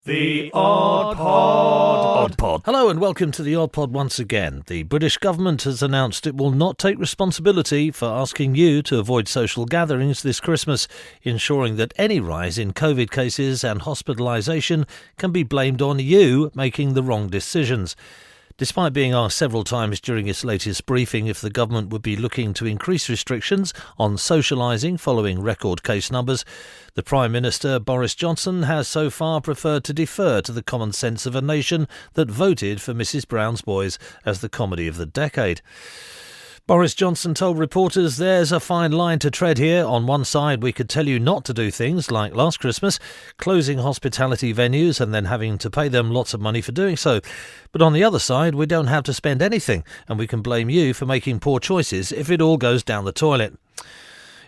The Odd Pod. Odd Pod. Hello and welcome to the Odd Pod once again. The British government has announced it will not take responsibility for asking you to avoid social gatherings this Christmas, ensuring that any rise in COVID cases and hospitalisation can be blamed on you making the wrong decisions. Despite being asked several times during its latest briefing if the government would be looking to increase restrictions on socialising following record case numbers, the Prime Minister Boris Johnson has so far preferred to defer to the common sense of a nation that voted for Mrs Brown's Boys as the comedy of the decade. Boris Johnson told reporters there's a fine line to tread here. On one side, we could tell you not to do things like last Christmas, closing hospitality venues and then having to pay them lots of money for doing so. But on the other side, we don't have to spend anything and we can blame you for making poor choices if it all goes down the toilet.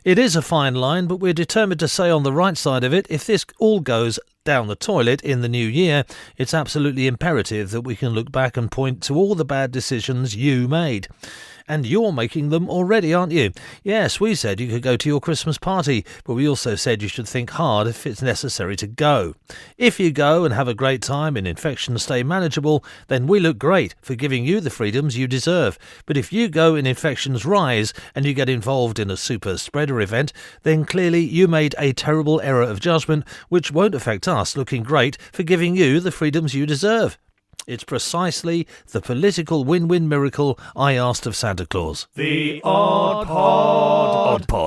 It is a fine line, but we're determined to say on the right side of it, if this all goes down the toilet in the new year, it's absolutely imperative that we can look back and point to all the bad decisions you made. And you're making them already, aren't you? Yes, we said you could go to your Christmas party, but we also said you should think hard if it's necessary to go. If you go and have a great time and infections stay manageable, then we look great for giving you the freedoms you deserve. But if you go and infections rise and you get involved in a super spreader event, then clearly you made a terrible error of judgment which won't affect us looking great for giving you the freedoms you deserve. It's precisely the political win-win miracle I asked of Santa Claus. The Odd Pod. Odd Pod.